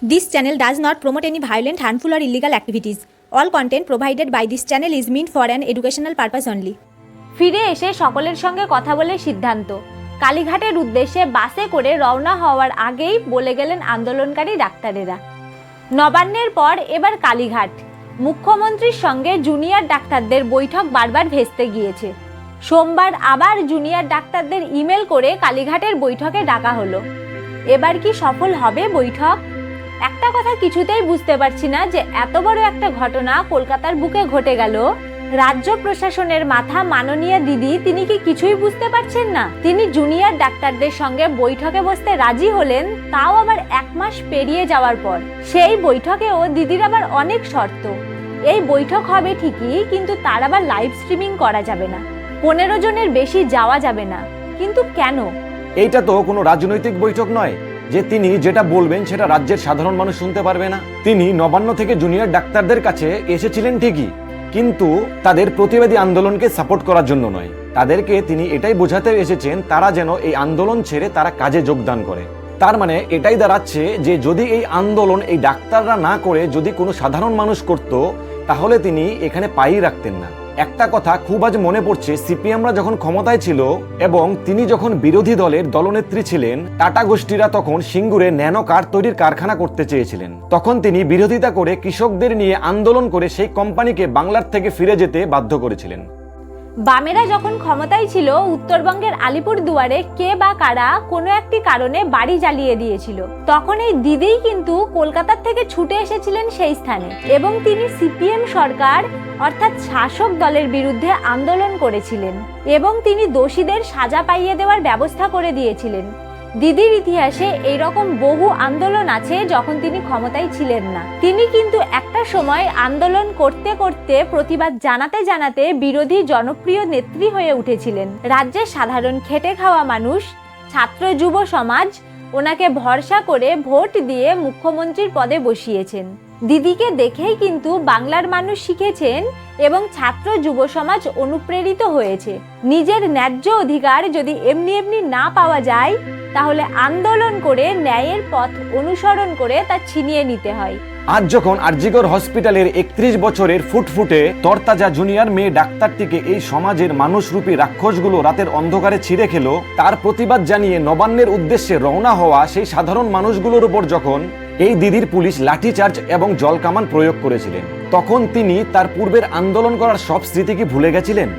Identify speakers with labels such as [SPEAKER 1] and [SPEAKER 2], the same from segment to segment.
[SPEAKER 1] This channel does not promote any violent, harmful, or illegal activities. All content provided by this channel is meant for an educational purpose only.
[SPEAKER 2] ফিরে এসে সকলের সঙ্গে কথা বলে সিদ্ধান্ত। কালীঘাটের উদ্দেশ্যে বাসে করে রওনা হওয়ার আগেই বলে গেলেন আন্দোলনকারী ডাক্তারেরা। নবান্নের পর এবার কালীঘাট। মুখ্যমন্ত্রীর সঙ্গে জুনিয়র ডাক্তারদের বৈঠক বারবার ভেস্তে গিয়েছে। সোমবার আবার জুনিয়র ডাক্তারদের ইমেল করে কালীঘাটের বৈঠকে ডাকা হলো। এবার কি সফল হবে বৈঠক? একটা কথা কিছুতেই বুঝতে পারছি না যে এত বড় একটা ঘটনা কলকাতার বুকে ঘটে গেল। রাজ্য প্রশাসনের মাথা মাননীয় দিদি তিনি কি কিছুই বুঝতে পারছেন না? তিনি জুনিয়র ডাক্তারদের সঙ্গে বৈঠকে বসতে রাজি হলেন, তাও আবার 1 মাস পেরিয়ে যাওয়ার পর। সেই বৈঠকেও দিদির আবার অনেক শর্ত। এই বৈঠক হবে ঠিকই, কিন্তু তার আবার লাইভ স্ট্রিমিং করা যাবে না, 15 জনের বেশি যাওয়া যাবে না। কিন্তু কেন?
[SPEAKER 3] এইটা তো কোনো রাজনৈতিক বৈঠক নয় যে তিনি যেটা বলবেন সেটা রাজ্যের সাধারণ মানুষ শুনতে পারবে না। তিনি নবান্ন থেকে জুনিয়র ডাক্তারদের কাছে এসেছিলেন ঠিকই, কিন্তু তাদের প্রতিবাদী আন্দোলনকে সাপোর্ট করার জন্য নয়। তাদেরকে তিনি এটাই বোঝাতে এসেছেন তারা যেন এই আন্দোলন ছেড়ে তারা কাজে যোগদান করে। তার মানে এটাই দাঁড়াচ্ছে যে যদি এই আন্দোলন এই ডাক্তাররা না করে যদি কোনো সাধারণ মানুষ করত, তাহলে তিনি এখানে পাই রাখতেন না। একটা কথা খুব আজ মনে পড়ছে, সিপিএমরা যখন ক্ষমতায় ছিল এবং তিনি যখন বিরোধী দলের দলনেত্রী ছিলেন, টাটা গোষ্ঠীরা তখন সিঙ্গুরে ন্যানো কার তৈরির কারখানা করতে চেয়েছিলেন। তখন তিনি বিরোধিতা করে কৃষকদের নিয়ে আন্দোলন করে সেই কোম্পানিকে বাংলার থেকে ফিরে যেতে বাধ্য করেছিলেন।
[SPEAKER 2] বামেরা যখন ক্ষমতায় ছিল, উত্তরবঙ্গের আলিপুরদুয়ারে কে বা কারা কোনো একটি কারণে বাড়ি জ্বালিয়ে দিয়েছিল। তখন এই দিদিই কিন্তু কলকাতার থেকে ছুটে এসেছিলেন সেই স্থানে, এবং তিনি সিপিএম সরকার অর্থাৎ শাসক দলের বিরুদ্ধে আন্দোলন করেছিলেন এবং তিনি দোষীদের সাজা পাইয়ে দেওয়ার ব্যবস্থা করে দিয়েছিলেন। দিদির ইতিহাসে এইরকম বহু আন্দোলন আছে যখন তিনি ক্ষমতায় ছিলেন না। তিনি কিন্তু একটা সময় আন্দোলন করতে করতে, প্রতিবাদ জানাতে জানাতে বিরোধী জনপ্রিয় নেত্রী হয়ে উঠেছিলেন। রাজ্যের সাধারণ খেটে খাওয়া মানুষ, ছাত্র যুব সমাজ ওনাকে ভরসা করে ভোট দিয়ে মুখ্যমন্ত্রীর পদে বসিয়েছেন। দিদিকে দেখেই কিন্তু বাংলার মানুষ শিখেছেন এবং ছাত্র যুব সমাজ অনুপ্রেরিত হয়েছে। নিজের ন্যায্য অধিকার যদি এমনি এমনি না পাওয়া যায়, তাহলে আন্দোলন করে ন্যায়ের পথ অনুসরণ করে তা ছিনিয়ে নিতে হয়।
[SPEAKER 3] আজ যখন আরজিকর হসপিটালের 31 বছরের ফুটফুটে তরতাজা জুনিয়র মেয়ে ডাক্তারটিকে এই সমাজের মানুষরূপী রাক্ষসগুলো রাতের অন্ধকারে ছিঁড়ে খেলো, তার প্রতিবাদ জানিয়ে নবান্নের উদ্দেশ্যে রওনা হওয়া সেই সাধারণ মানুষগুলোর উপর যখন এই দিদির পুলিশ লাঠিচার্জ এবং জলকামান প্রয়োগ করেছিলেন, তখন তিনি তার পূর্বের আন্দোলন করার সব স্মৃতি কি ভুলে গেছিলেন?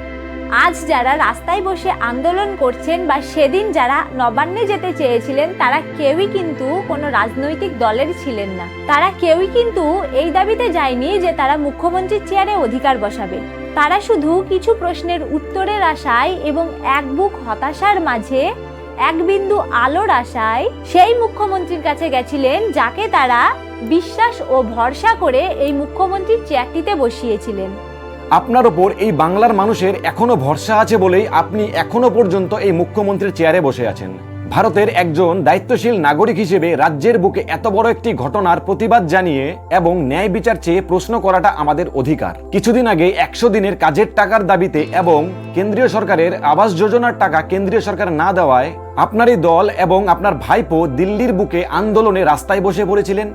[SPEAKER 2] আজ যারা রাস্তায় বসে আন্দোলন করছেন বা সেদিন যারা নবান্নে যেতে চেয়েছিলেন, তারা কেউই কিন্তু কোনো রাজনৈতিক দলের ছিলেন না। তারা কেউই কিন্তু এই দাবিতে যায়নি যে তারা মুখ্যমন্ত্রীর চেয়ারে অধিকার বসাবে। তারা শুধু কিছু প্রশ্নের উত্তরের আশায় এবং এক বুক হতাশার মাঝে এক বিন্দু আলোর আশায় সেই মুখ্যমন্ত্রীর কাছে গেছিলেন, যাকে তারা বিশ্বাস ও ভরসা করে এই মুখ্যমন্ত্রীর চেয়ারটিতে বসিয়েছিলেন।
[SPEAKER 3] আপনার ওপর এই বাংলার মানুষের এখনো ভরসা আছে বলেই আপনি এখনো পর্যন্ত এই মুখ্যমন্ত্রীর চেয়ারে বসে আছেন। ভারতের একজন দায়িত্বশীল নাগরিক হিসেবে রাজ্যের বুকে এত বড় একটি ঘটনার প্রতিবাদ জানিয়ে এবং ন্যায় বিচার চেয়ে প্রশ্ন করাটা আমাদের অধিকার। কিছুদিন আগে 100 দিনের কাজের টাকার দাবিতে এবং কেন্দ্রীয় সরকারের আবাস যোজনার টাকা কেন্দ্রীয় সরকার না দেওয়ায় আপনারই দল এবং আপনার ভাইপো দিল্লির বুকে আন্দোলনে রাস্তায় বসে পড়েছিলেন।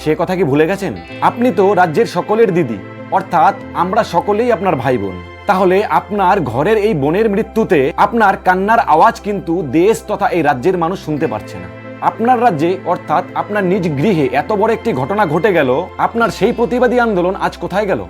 [SPEAKER 3] সে কথা কি ভুলে গেছেন? আপনি তো রাজ্যের সকলের দিদি, অর্থাৎ আমরা সকলেই আপনার ভাই বোন। তাহলে আপনার ঘরের এই বোনের মৃত্যুতে আপনার কান্নার আওয়াজ কিন্তু দেশ তথা এই রাজ্যের মানুষ শুনতে পারছে না। আপনার রাজ্যে অর্থাৎ আপনার নিজ গৃহে এত বড় একটি ঘটনা ঘটে গেল, আপনার সেই প্রতিবাদী আন্দোলন আজ কোথায় গেল?